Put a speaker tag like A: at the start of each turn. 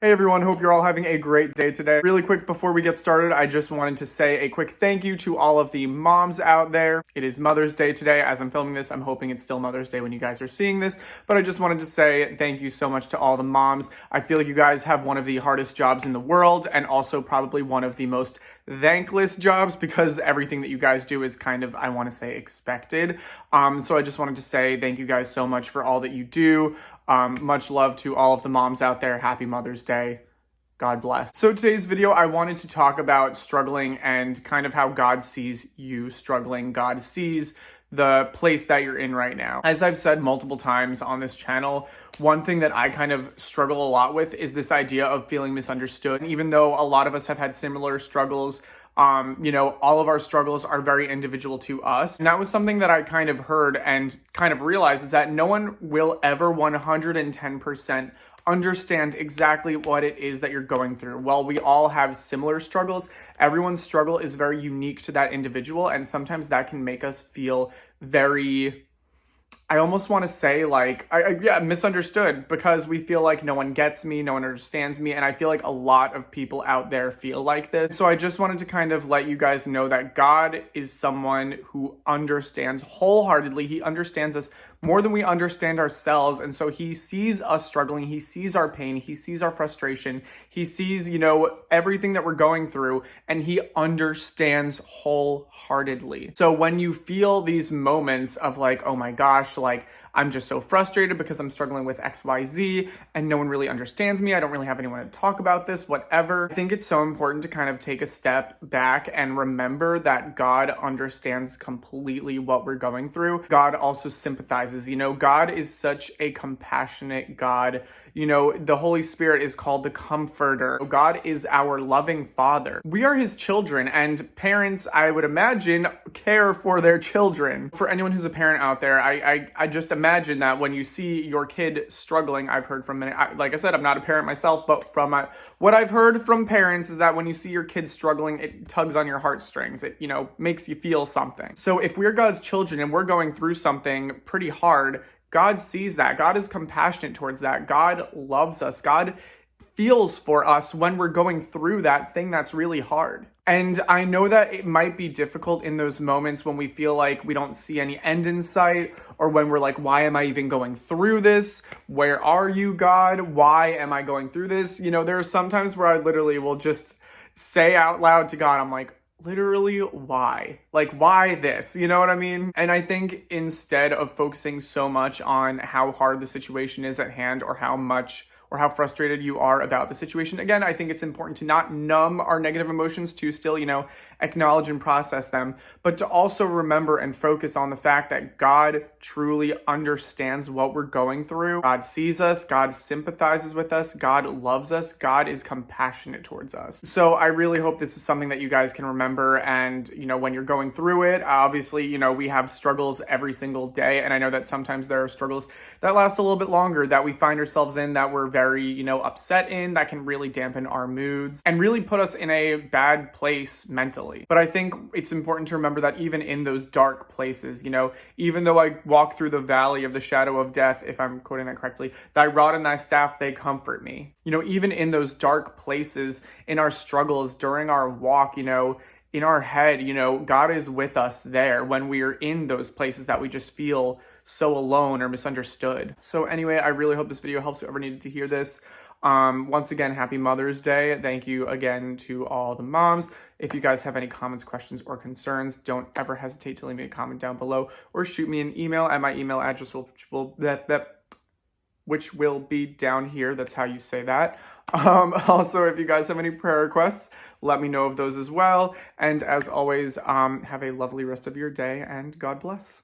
A: Hey everyone, hope you're all having a great day today. Really quick before we get started, I just wanted to say a quick thank you to all of the moms out there. It is Mother's Day today. As I'm filming this, I'm hoping it's still Mother's Day when you guys are seeing this, but I just wanted to say thank you so much to all the moms. I feel like you guys have one of the hardest jobs in the world and also probably one of the most thankless jobs because everything that you guys do is kind of, I want to say, expected. So I just wanted to say thank you guys so much for all that you do. Much love to all of the moms out there. Happy Mother's Day. God bless. So today's video, I wanted to talk about struggling and kind of how God sees you struggling. God sees the place that you're in right now. As I've said multiple times on this channel, one thing that I kind of struggle a lot with is this idea of feeling misunderstood. And even though a lot of us have had similar struggles, all of our struggles are very individual to us. And that was something that I kind of heard and kind of realized is that no one will ever 110% understand exactly what it is that you're going through. While we all have similar struggles, everyone's struggle is very unique to that individual. And sometimes that can make us feel very, I almost want to say misunderstood because we feel like no one gets me, no one understands me. And I feel like a lot of people out there feel like this. So I just wanted to kind of let you guys know that God is someone who understands wholeheartedly. He understands us more than we understand ourselves. And so he sees us struggling. He sees our pain. He sees our frustration. He sees, everything that we're going through, and he understands wholeheartedly. So when you feel these moments of like, oh my gosh, like I'm just so frustrated because I'm struggling with XYZ and no one really understands me. I don't really have anyone to talk about this, whatever. I think it's so important to kind of take a step back and remember that God understands completely what we're going through. God also sympathizes. God is such a compassionate God. The Holy Spirit is called the Comforter. God is our loving Father. We are his children, and parents, I would imagine, care for their children. For anyone who's a parent out there, I just imagine that when you see your kid struggling, I've heard from many, like I said, I'm not a parent myself, but from what I've heard from parents is that when you see your kid struggling, it tugs on your heartstrings. It, makes you feel something. So if we're God's children and we're going through something pretty hard, God sees that. God is compassionate towards that. God loves us. God feels for us when we're going through that thing that's really hard. And I know that it might be difficult in those moments when we feel like we don't see any end in sight, or when we're like, why am I even going through this? Where are you, God? Why am I going through this? There are some times where I literally will just say out loud to God, I'm like, literally, why? Like, why this? You know what I mean? And I think instead of focusing so much on how hard the situation is at hand or how frustrated you are about the situation. Again, I think it's important to not numb our negative emotions, to still, acknowledge and process them, but to also remember and focus on the fact that God truly understands what we're going through. God sees us. God sympathizes with us. God loves us. God is compassionate towards us. So I really hope this is something that you guys can remember. And, when you're going through it, obviously, we have struggles every single day. And I know that sometimes there are struggles that last a little bit longer, that we find ourselves in, that we're very, upset in, that can really dampen our moods and really put us in a bad place mentally. But I think it's important to remember that even in those dark places, even though I walk through the valley of the shadow of death, if I'm quoting that correctly, thy rod and thy staff, they comfort me. Even in those dark places, in our struggles, during our walk, in our head, God is with us there when we are in those places that we just feel so alone or misunderstood. So anyway, I really hope this video helps whoever needed to hear this. Once again, happy Mother's Day. Thank you again to all the moms. If you guys have any comments, questions, or concerns, don't ever hesitate to leave me a comment down below or shoot me an email at my email address, which will be down here. That's how you say that. Also, if you guys have any prayer requests, let me know of those as well. And as always, have a lovely rest of your day, and God bless.